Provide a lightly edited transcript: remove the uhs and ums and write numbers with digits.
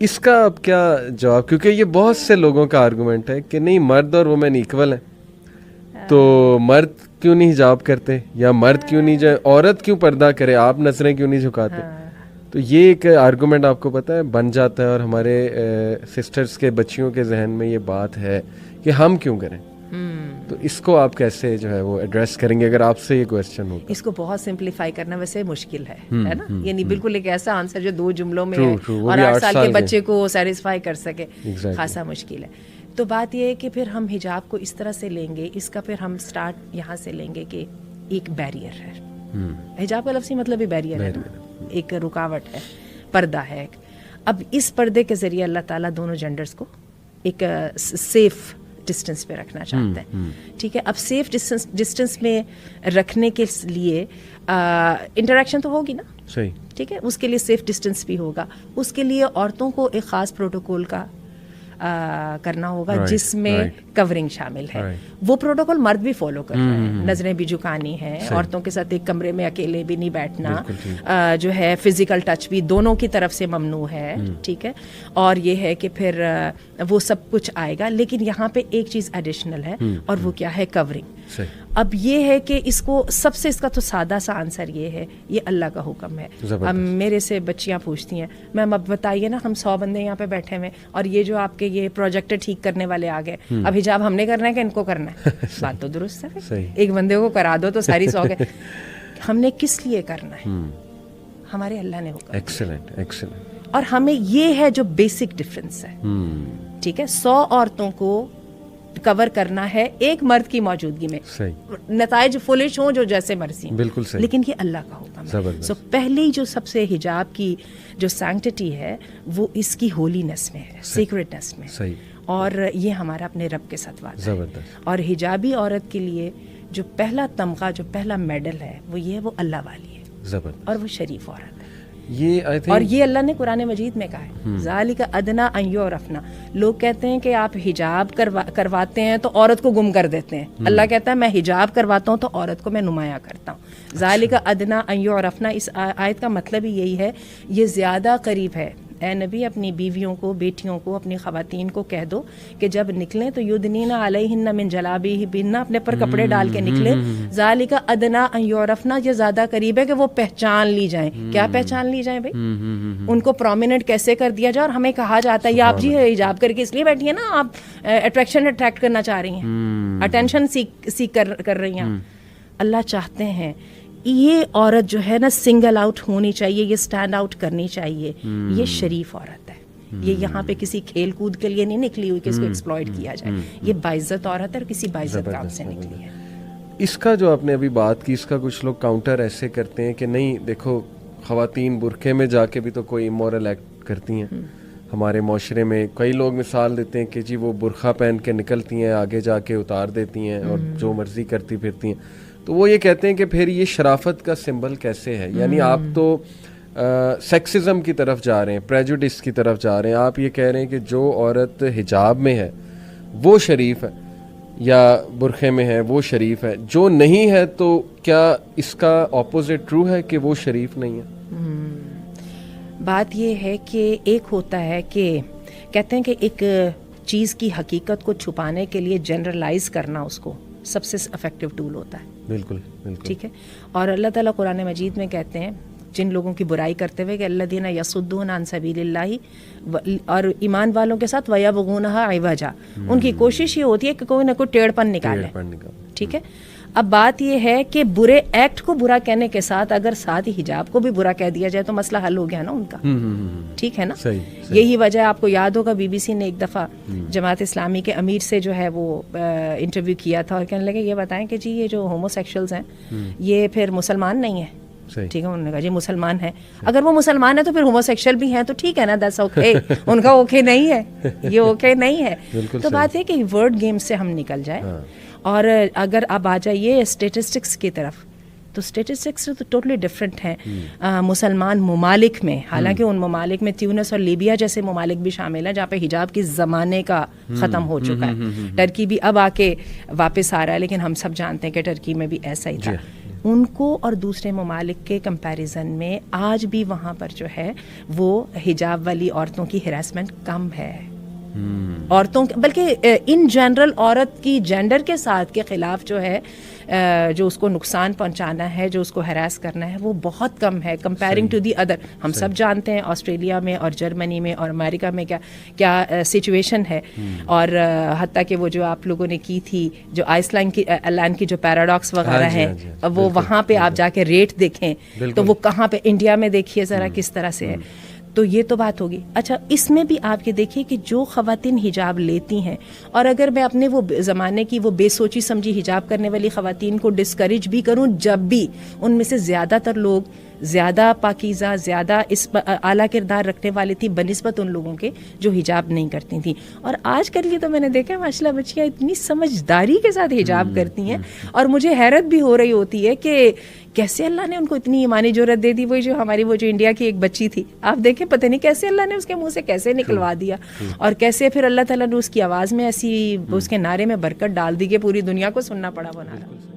اس کا اب کیا جواب, کیونکہ یہ بہت سے لوگوں کا آرگومنٹ ہے کہ نہیں مرد اور وومن ایکول ہیں, تو مرد کیوں نہیں حجاب کرتے, یا مرد کیوں نہیں جائے, عورت کیوں پردہ کرے, آپ نظریں کیوں نہیں جھکاتے. تو یہ ایک آرگومنٹ آپ کو پتہ ہے بن جاتا ہے, اور ہمارے سسٹرز کے بچیوں کے ذہن میں یہ بات ہے کہ ہم کیوں کریں. تو اس کو آپ کیسے جو ہے وہ ایڈریس کریں گے اگر آپ سے یہ کویسچن ہو؟ اس کو بہت سمپلیفائی کرنا ویسے مشکل ہے نا, یعنی بالکل ایک ایسا آنسر جو 2 جملوں میں ہے اور 8 سال کے بچے کو سیٹسفائی کر سکے, خاصا مشکل ہے. تو بات یہ ہے کہ پھر ہم حجاب کو اس طرح سے لیں گے, اس کا پھر ہم سٹارٹ یہاں سے لیں گے کہ ایک بیریئر ہے. حجاب کا لفظی مطلب ہی بیریئر ہے, ایک رکاوٹ ہے, پردہ ہے. اب اس پردے کے ذریعے اللہ تعالیٰ دونوں جینڈرز کو ایک سیف ڈسٹینس پہ رکھنا چاہتے ہیں. ٹھیک ہے, اب سیف ڈسٹینس میں رکھنے کے لیے انٹریکشن تو ہوگی نا, صحیح, ٹھیک ہے, اس کے لیے سیف ڈسٹینس بھی ہوگا. اس کے لیے عورتوں کو ایک خاص پروٹوکول کا کرنا ہوگا جس میں کورنگ شامل ہے. وہ پروٹوکول مرد بھی فالو کر رہے ہیں, نظریں بھی جھکانی ہیں, عورتوں کے ساتھ ایک کمرے میں اکیلے بھی نہیں بیٹھنا, جو ہے فزیکل ٹچ بھی دونوں کی طرف سے ممنوع ہے. ٹھیک ہے, اور یہ ہے کہ پھر وہ سب کچھ آئے گا, لیکن یہاں پہ ایک چیز ایڈیشنل ہے, اور وہ کیا ہے, کورنگ. اب یہ ہے کہ اس کو سب سے اس کا تو سادہ سا آنسر یہ ہے, یہ اللہ کا حکم ہے. اب میرے سے بچیاں پوچھتی ہیں, میم اب بتائیے نا, ہم 100 بندے یہاں پہ بیٹھے ہوئے اور یہ جو آپ کے یہ پروجیکٹر ٹھیک کرنے والے آ گئے, اب حجاب ہم نے کرنا ہے کہ ان کو کرنا ہے؟ بات تو درست ہے, ایک بندے کو کرا دو تو ساری 100 گئے. ہم نے کس لیے کرنا ہے؟ ہمارے اللہ نے حکم. Excellent excellent. اور ہمیں یہ ہے جو بیسک ڈفرینس ہے. ٹھیک ہے, 100 عورتوں کو کور کرنا ہے ایک مرد کی موجودگی میں, نتائج فلش ہوں جو جیسے مرضی, بالکل صحیح, لیکن یہ اللہ کا حکم ہے. سو پہلے جو سب سے حجاب کی جو سینکٹی ہے وہ اس کی ہولینس میں ہے, سیکریٹنس میں, اور یہ ہمارا اپنے رب کے ساتھ وعدہ ہے. اور حجابی عورت کے لیے جو پہلا تمغہ, جو پہلا میڈل ہے وہ یہ ہے, وہ اللہ والی ہے, اور وہ شریف عورت ہے. اور یہ اللہ نے قرآن مجید میں کہا ہے, ذالک ادنیٰ ان یعرفن. لوگ کہتے ہیں کہ آپ حجاب کرواتے ہیں تو عورت کو گم کر دیتے ہیں. اللہ کہتا ہے میں حجاب کرواتا ہوں تو عورت کو میں نمایاں کرتا ہوں. ذالک ادنیٰ ان یعرفن, اس آیت کا مطلب ہی یہی ہے, یہ زیادہ قریب ہے. اے نبی اپنی بیویوں کو, بیٹیوں کو, اپنی خواتین کو کہہ دو کہ جب نکلیں تو یدنین علیہن من جلابیبہن, اپنے پر کپڑے ڈال کے نکلیں. ذالک ادنیٰ ان یعرفن, یہ زیادہ قریب ہے کہ وہ پہچان لی جائیں. کیا پہچان لی جائیں بھائی؟ ان کو پرومیننٹ کیسے کر دیا جائے. اور ہمیں کہا جاتا ہے, یہ آپ جی حجاب کر کے اس لیے بیٹھی ہیں نا, آپ اٹریکشن اٹریکٹ کرنا چاہ رہی ہیں, اٹینشن سیک کر رہی ہیں. اللہ چاہتے ہیں یہ عورت جو ہے نا سنگل آؤٹ ہونی چاہیے, یہ سٹینڈ آؤٹ کرنی چاہیے. یہ شریف عورت ہے, یہ یہاں پہ کسی کھیل کود کے لیے نہیں نکلی ہوئی کہ اس کو ایکسپلائٹ کیا جائے. یہ باعزت عورت ہے اور کسی باعزت کام سے نکلی ہے. اس کا جو آپ نے ابھی بات کی, اس کا کچھ لوگ کاؤنٹر ایسے کرتے ہیں کہ نہیں دیکھو, خواتین برقعے میں جا کے بھی تو کوئی امورل ایکٹ کرتی ہیں. ہمارے معاشرے میں کئی لوگ مثال دیتے ہیں کہ جی وہ برقعہ پہن کے نکلتی ہیں, آگے جا کے اتار دیتی ہیں اور جو مرضی کرتی پھرتی ہیں. تو وہ یہ کہتے ہیں کہ پھر یہ شرافت کا سمبل کیسے ہے؟ یعنی آپ تو سیکسزم کی طرف جا رہے ہیں, پریجوڈس کی طرف جا رہے ہیں. آپ یہ کہہ رہے ہیں کہ جو عورت حجاب میں ہے وہ شریف ہے, یا برقعے میں ہے وہ شریف ہے, جو نہیں ہے تو کیا اس کا اپوزٹ ٹرو ہے کہ وہ شریف نہیں ہے؟ بات یہ ہے کہ ایک ہوتا ہے کہ کہتے ہیں کہ ایک چیز کی حقیقت کو چھپانے کے لیے جنرلائز کرنا اس کو سب سے افیکٹو ٹول ہوتا ہے. بالکل ٹھیک ہے. اور اللہ تعالیٰ قرآن مجید میں کہتے ہیں جن لوگوں کی برائی کرتے ہوئے کہ الذین یصدون عن سبیل اللہ, اور ایمان والوں کے ساتھ ویبغونہا عوجا, ان کی کوشش یہ ہوتی ہے کہ کوئی نہ کوئی ٹیڑھ پن نکالے. ٹھیک ہے. اب بات یہ ہے کہ برے ایکٹ کو برا کہنے کے ساتھ اگر ساتھ ہی حجاب کو بھی برا کہہ دیا جائے تو مسئلہ حل ہو گیا نا ان کا. ٹھیک ہے نا. یہی وجہ آپ کو یاد ہوگا بی بی سی نے ایک دفعہ جماعت اسلامی کے امیر سے جو ہے وہ انٹرویو کیا تھا, اور کہنے لگے یہ بتائیں کہ جی یہ جو ہومو سیکشولز ہیں یہ پھر مسلمان نہیں ہیں. ٹھیک ہے, انہوں نے کہا جی مسلمان ہیں. اگر وہ مسلمان ہیں تو پھر ہومو سیکشل بھی ہیں تو ٹھیک ہے نا, دیٹس اوکے. ان کا اوکے نہیں ہے, یہ اوکے نہیں ہے. تو بات ہے کہ ورڈ گیم سے ہم نکل جائیں. اور اگر اب آ جائیے اسٹیٹسٹکس کی طرف, تو اسٹیٹسٹکس تو ٹوٹلی ڈفرینٹ ہیں. مسلمان ممالک میں, حالانکہ ان ممالک میں تیونس اور لیبیا جیسے ممالک بھی شامل ہیں جہاں پہ حجاب کی زمانے کا ختم ہو چکا ہے. ٹرکی بھی اب آ کے واپس آ رہا ہے, لیکن ہم سب جانتے ہیں کہ ٹرکی میں بھی ایسا ہی تھا. ان کو اور دوسرے ممالک کے کمپیریزن میں آج بھی وہاں پر جو ہے وہ حجاب والی عورتوں کی ہراسمنٹ کم ہے. عورتوں بلکہ ان جنرل عورت کی جینڈر کے ساتھ کے خلاف جو ہے جو اس کو نقصان پہنچانا ہے, جو اس کو ہراس کرنا ہے, وہ بہت کم ہے کمپیرنگ ٹو دی ادر. ہم سب جانتے ہیں آسٹریلیا میں اور جرمنی میں اور امریکہ میں کیا سچویشن ہے. اور حتیٰ کہ وہ جو آپ لوگوں نے کی تھی جو آئس لینڈ کی جو پیراڈاکس وغیرہ ہیں, وہ وہاں پہ آپ جا کے ریٹ دیکھیں تو وہ کہاں پہ, انڈیا میں دیکھیے ذرا کس طرح سے ہے. تو یہ تو بات ہوگی. اچھا, اس میں بھی آپ یہ دیکھیے کہ جو خواتین حجاب لیتی ہیں, اور اگر میں اپنے وہ زمانے کی وہ بے سوچی سمجھی حجاب کرنے والی خواتین کو ڈسکریج بھی کروں, جب بھی ان میں سے زیادہ تر لوگ زیادہ پاکیزہ, زیادہ اس اعلیٰ کردار رکھنے والے تھی بنسبت ان لوگوں کے جو حجاب نہیں کرتی تھیں. اور آج کل یہ تو میں نے دیکھا ماشاء اللہ بچیاں اتنی سمجھداری کے ساتھ حجاب کرتی ہیں, اور مجھے حیرت بھی ہو رہی ہوتی ہے کہ کیسے اللہ نے ان کو اتنی ایمانی جرأت دے دی. وہی جو ہماری وہ جو انڈیا کی ایک بچی تھی, آپ دیکھیں پتہ نہیں کیسے اللہ نے اس کے منہ سے کیسے نکلوا دیا, اور کیسے پھر اللہ تعالیٰ نے اس کی آواز میں ایسی اس کے نعرے میں برکت ڈال دی کہ پوری دنیا کو سننا پڑا وہ نعرہ.